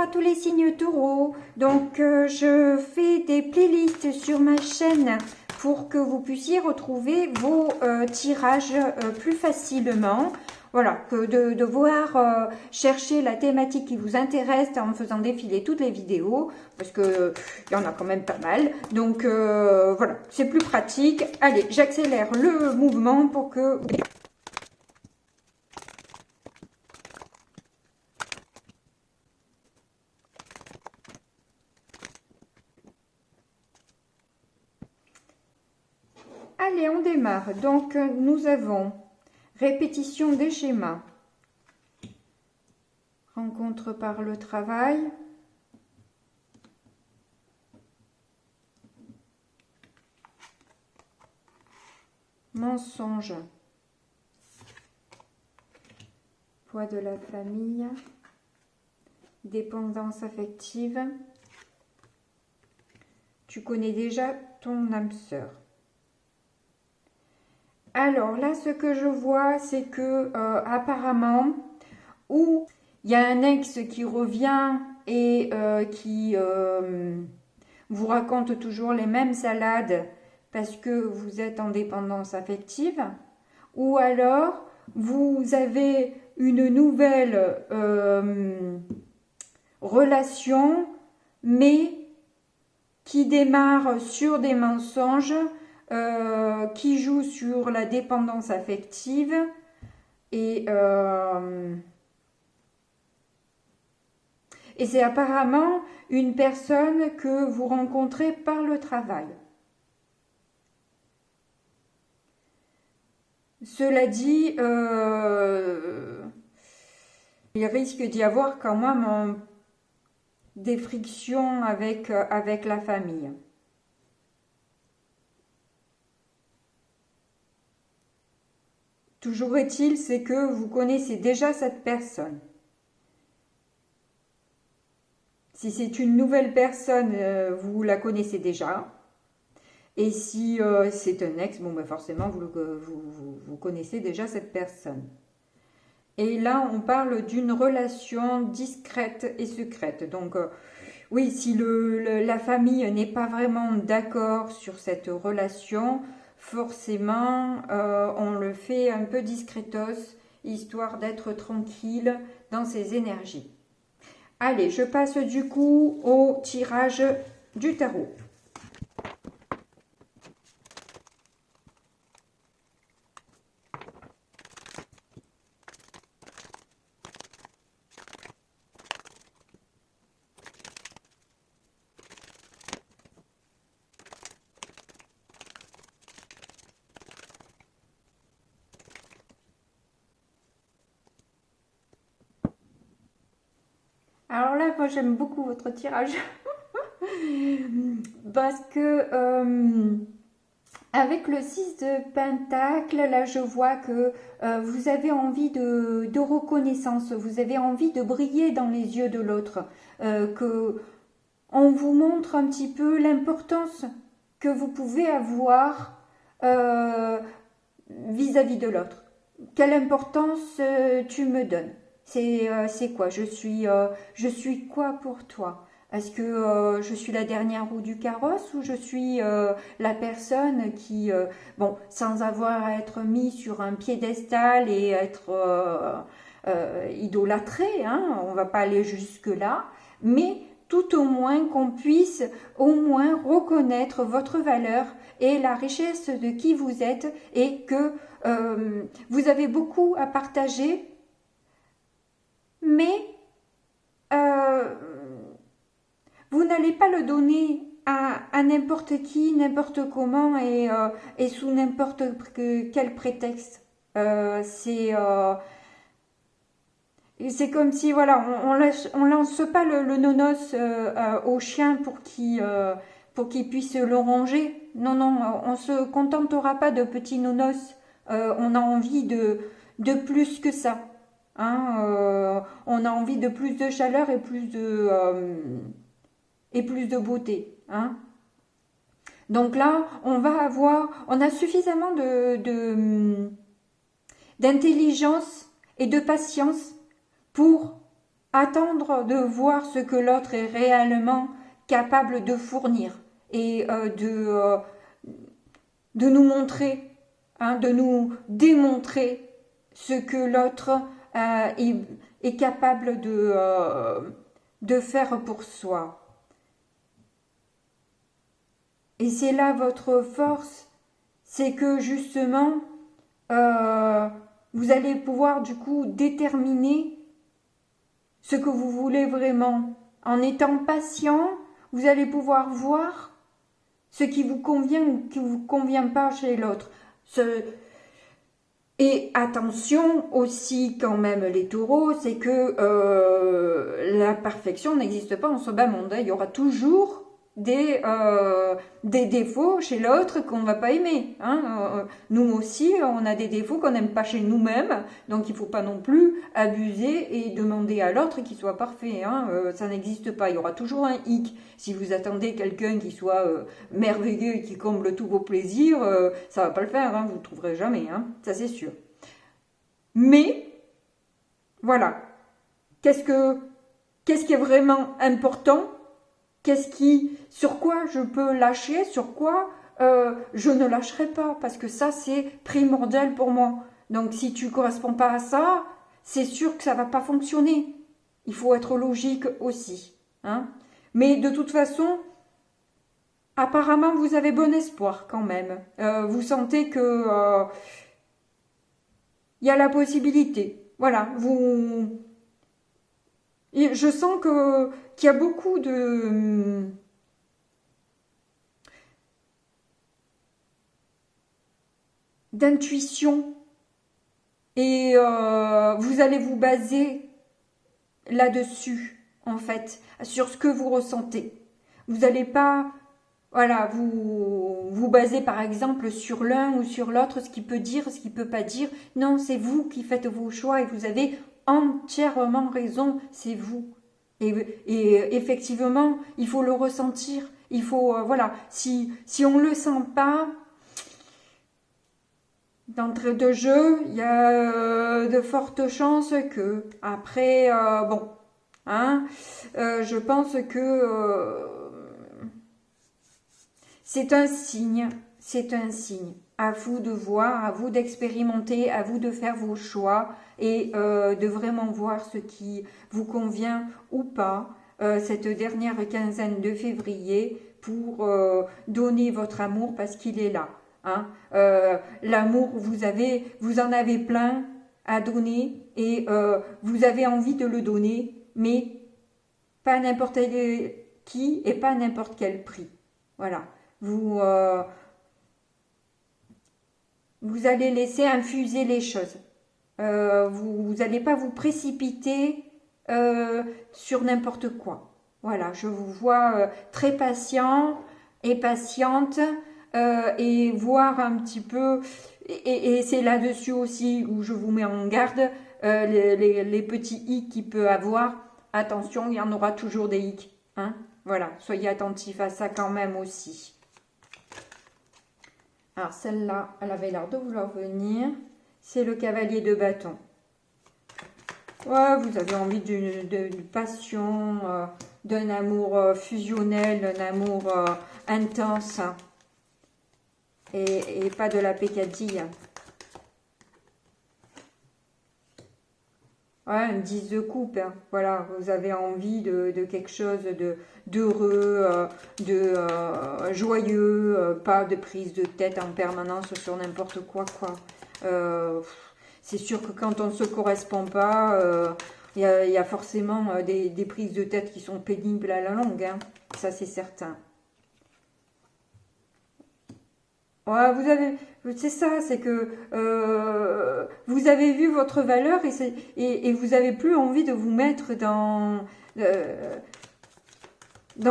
à tous les signes taureaux. Donc je fais des playlists sur ma chaîne pour que vous puissiez retrouver vos tirages plus facilement. Voilà, que de devoir chercher la thématique qui vous intéresse en faisant défiler toutes les vidéos, parce que il y en a quand même pas mal. Donc voilà, c'est plus pratique. Allez, j'accélère le mouvement pour que... Allez, on démarre. Donc, nous avons répétition des schémas, rencontre par le travail, mensonge, poids de la famille, dépendance affective. Tu connais déjà ton âme sœur. Alors là, ce que je vois, c'est que apparemment, ou il y a un ex qui revient et qui vous raconte toujours les mêmes salades parce que vous êtes en dépendance affective, ou alors vous avez une nouvelle relation, mais qui démarre sur des mensonges, qui joue sur la dépendance affective et c'est apparemment une personne que vous rencontrez par le travail. Cela dit, il risque d'y avoir quand même des frictions avec la famille. Toujours est-il, c'est que vous connaissez déjà cette personne. Si c'est une nouvelle personne, vous la connaissez déjà. Et si c'est un ex, bon ben forcément vous connaissez déjà cette personne. Et là, on parle d'une relation discrète et secrète. Donc oui, si la famille n'est pas vraiment d'accord sur cette relation, forcément, on le fait un peu discretos, histoire d'être tranquille dans ses énergies. Allez, je passe du coup au tirage du tarot. Alors là, moi j'aime beaucoup votre tirage parce que avec le 6 de Pentacle, là je vois que vous avez envie de reconnaissance, vous avez envie de briller dans les yeux de l'autre, que on vous montre un petit peu l'importance que vous pouvez avoir vis-à-vis de l'autre. Quelle importance tu me donnes? C'est quoi? Je suis quoi pour toi? Est-ce que je suis la dernière roue du carrosse ou je suis la personne qui, bon, sans avoir à être mis sur un piédestal et être idolâtré, hein, on va pas aller jusque-là, mais tout au moins qu'on puisse au moins reconnaître votre valeur et la richesse de qui vous êtes et que vous avez beaucoup à partager, mais vous n'allez pas le donner à n'importe qui, n'importe comment et sous n'importe quel prétexte. C'est comme si, voilà, on lance pas le nonos au chien pour qu'il puisse le ranger. Non, non, on se contentera pas de petits nonos. On a envie de plus que ça. Hein, on a envie de plus de chaleur et plus de beauté. Hein. Donc là, on a suffisamment d'intelligence et de patience pour attendre de voir ce que l'autre est réellement capable de fournir et de nous montrer, de nous démontrer ce que l'autre est capable de faire pour soi. Et c'est là votre force, c'est que justement, vous allez pouvoir du coup déterminer ce que vous voulez vraiment. En étant patient, vous allez pouvoir voir ce qui vous convient ou qui ne vous convient pas chez l'autre. Et attention aussi quand même les taureaux, c'est que la perfection n'existe pas en ce bas monde. Il y aura toujours des défauts chez l'autre qu'on ne va pas aimer. Nous aussi, on a des défauts qu'on n'aime pas chez nous-mêmes, donc il ne faut pas non plus abuser et demander à l'autre qu'il soit parfait. Ça n'existe pas, il y aura toujours un hic. Si vous attendez quelqu'un qui soit merveilleux et qui comble tous vos plaisirs, ça ne va pas le faire, vous ne le trouverez jamais, ça c'est sûr. Mais, voilà, qu'est-ce qui est vraiment important? Sur quoi je peux lâcher, sur quoi je ne lâcherai pas, parce que ça c'est primordial pour moi. Donc si tu ne corresponds pas à ça, c'est sûr que ça ne va pas fonctionner. Il faut être logique aussi. Mais de toute façon, apparemment vous avez bon espoir quand même. Vous sentez que y a la possibilité. Voilà, je sens qu'il y a beaucoup d'intuition et vous allez vous baser là-dessus, en fait, sur ce que vous ressentez. Vous n'allez pas, voilà, vous baser par exemple sur l'un ou sur l'autre, ce qu'il peut dire, ce qu'il peut pas dire. Non, c'est vous qui faites vos choix et vous avez entièrement raison, c'est vous. Et effectivement, il faut le ressentir. Il faut, voilà, si on ne le sent pas, d'entrée de jeu, il y a de fortes chances que, après, je pense que c'est un signe. À vous de voir, à vous d'expérimenter, à vous de faire vos choix et de vraiment voir ce qui vous convient ou pas cette dernière quinzaine de février pour donner votre amour parce qu'il est là. L'amour, vous en avez plein à donner et vous avez envie de le donner, mais pas n'importe qui et pas n'importe quel prix. Voilà. Vous allez laisser infuser les choses. Vous n'allez pas vous précipiter sur n'importe quoi. Voilà, je vous vois très patient et patiente et voir un petit peu, et c'est là-dessus aussi où je vous mets en garde, les petits hicks qu'il peut avoir. Attention, il y en aura toujours des hicks. Voilà, soyez attentifs à ça quand même aussi. Alors celle-là, elle avait l'air de vouloir venir. C'est le cavalier de bâton. Ouais, vous avez envie d'une passion, d'un amour fusionnel, d'un amour intense. Et pas de la pécadille. Ouais, une 10 de coupe. Voilà, vous avez envie de quelque chose d'heureux, de joyeux, pas de prise de tête en permanence sur n'importe quoi. C'est sûr que quand on ne se correspond pas, il y a forcément des prises de tête qui sont pénibles à la longue. Ça, c'est certain. Ouais, c'est ça, c'est que vous avez vu votre valeur et vous n'avez plus envie de vous mettre dans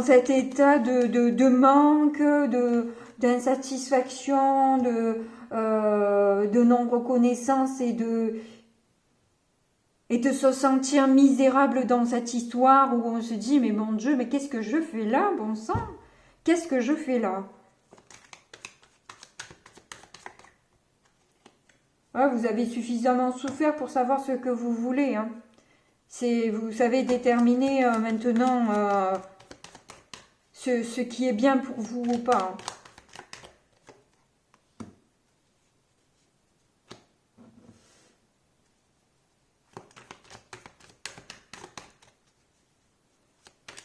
cet état de manque, d'insatisfaction, de non-reconnaissance et de se sentir misérable dans cette histoire où on se dit, mais mon Dieu, mais qu'est-ce que je fais là, bon sang? Qu'est-ce que je fais là? Vous avez suffisamment souffert pour savoir ce que vous voulez. Vous savez déterminer maintenant ce qui est bien pour vous ou pas.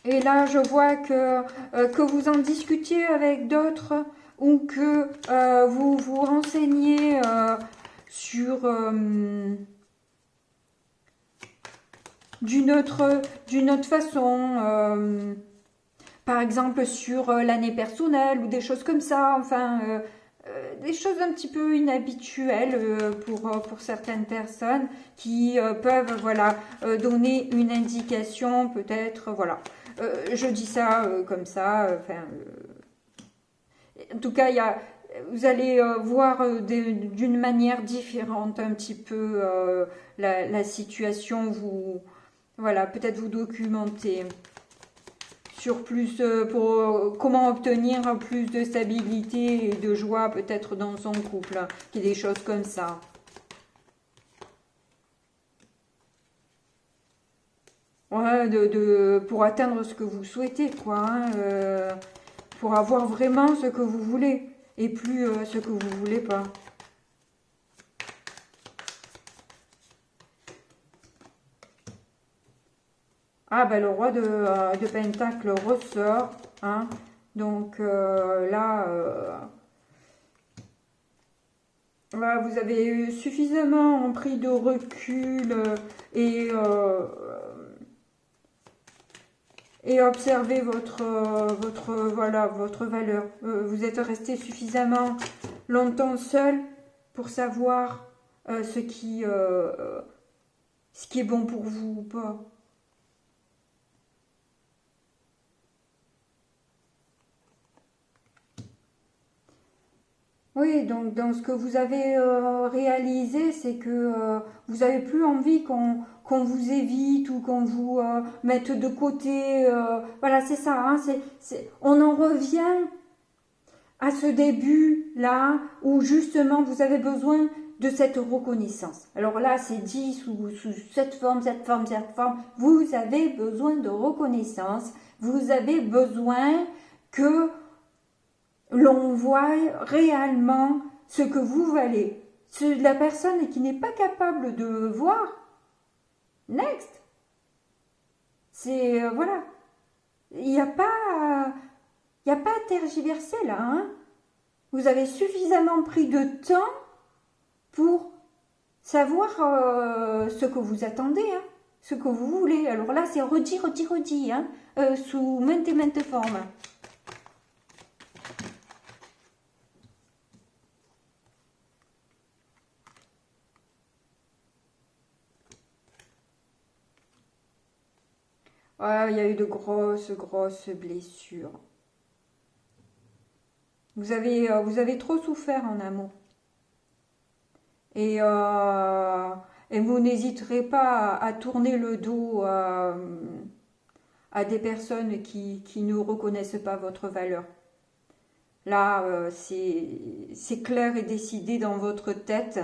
Et là, je vois que vous en discutiez avec d'autres ou que vous vous renseignez sur d'une autre façon, par exemple sur l'année personnelle ou des choses comme ça, enfin des choses un petit peu inhabituelles pour certaines personnes qui peuvent voilà donner une indication peut-être voilà. Je dis ça comme ça, enfin en tout cas vous allez voir d'une manière différente un petit peu la situation, voilà, peut-être vous documenter sur plus pour comment obtenir plus de stabilité et de joie peut-être dans son couple, qu'il y ait des choses comme ça. Ouais, pour atteindre ce que vous souhaitez, quoi, hein, pour avoir vraiment ce que vous voulez et plus ce que vous voulez pas. Ah, ben le roi de Pentacle ressort. Hein. Donc là, là, vous avez eu suffisamment pris de recul et observé voilà, votre valeur. Vous êtes resté suffisamment longtemps seul pour savoir ce qui est bon pour vous ou pas. Oui, donc dans ce que vous avez réalisé, c'est que vous n'avez plus envie qu'on vous évite ou qu'on vous mette de côté. Voilà, c'est ça. Hein, on en revient à ce début-là où justement vous avez besoin de cette reconnaissance. Alors là, c'est dit sous cette forme. Vous avez besoin de reconnaissance. Vous avez besoin que l'on voit réellement ce que vous valez. La personne qui n'est pas capable de voir, next. C'est, voilà. Il n'y a pas à tergiverser là. Hein. Vous avez suffisamment pris de temps pour savoir ce que vous attendez, hein, ce que vous voulez. Alors là, c'est redit, hein, sous maintes et maintes formes. Ah, il y a eu de grosses blessures. Vous avez trop souffert en amour. Et vous n'hésiterez pas à tourner le dos à des personnes qui ne reconnaissent pas votre valeur. Là, c'est clair et décidé dans votre tête.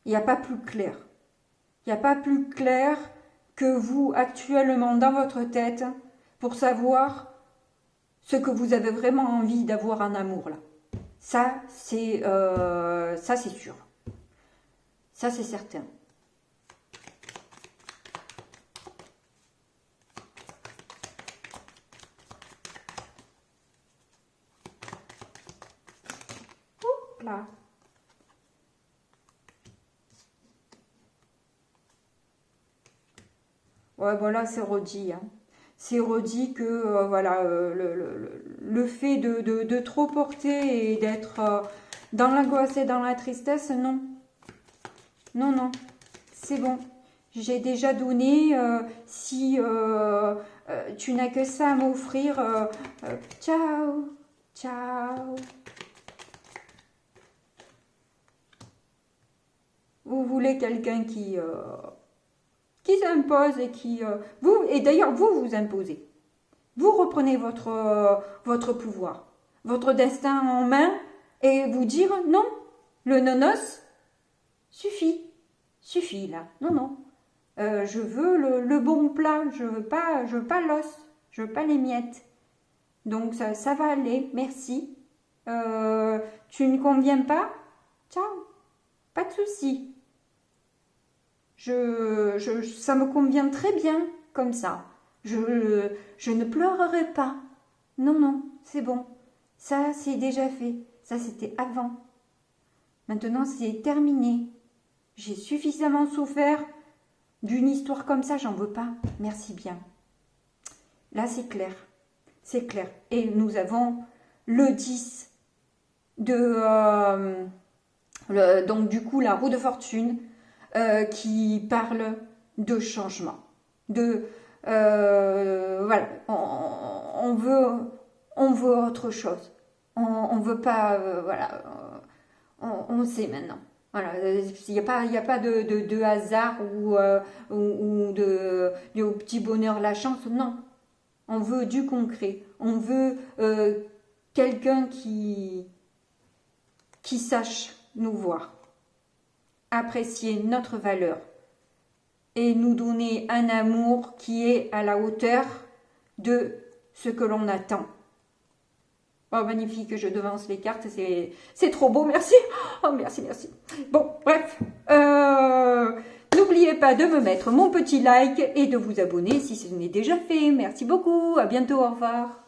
Il n'y a pas plus clair. Il n'y a pas plus clair que vous actuellement dans votre tête pour savoir ce que vous avez vraiment envie d'avoir en amour là. Ça c'est sûr. Ça c'est certain. Oups là. Ouais, voilà, c'est redit. Hein. C'est redit que voilà, le fait de trop porter et d'être dans l'angoisse et dans la tristesse, non. Non, c'est bon. J'ai déjà donné. Si tu n'as que ça à m'offrir, ciao, ciao. Vous voulez quelqu'un qui s'impose et et d'ailleurs vous imposez. Vous reprenez votre pouvoir, votre destin en main et vous dire non, le nonos suffit là, non. Je veux le bon plat, je veux pas l'os, je veux pas les miettes. Donc ça va aller, merci. Tu ne conviens pas? Ciao, pas de souci. Ça me convient très bien comme ça. Je ne pleurerai pas. Non, non, c'est bon. Ça, c'est déjà fait. Ça, c'était avant. Maintenant, c'est terminé. J'ai suffisamment souffert d'une histoire comme ça, j'en veux pas. Merci bien. Là, c'est clair. C'est clair. Et nous avons le 10 de... donc, du coup, la roue de fortune qui parle de changement. Voilà. On veut autre chose. On veut pas... voilà. On sait maintenant. Voilà, il n'y a pas de hasard ou de petit bonheur, la chance, non. On veut du concret. On veut quelqu'un qui sache nous voir, apprécier notre valeur et nous donner un amour qui est à la hauteur de ce que l'on attend. Oh, magnifique, je devance les cartes, c'est trop beau, merci. Oh, merci, merci. Bon, bref, n'oubliez pas de me mettre mon petit like et de vous abonner si ce n'est déjà fait. Merci beaucoup, à bientôt, au revoir.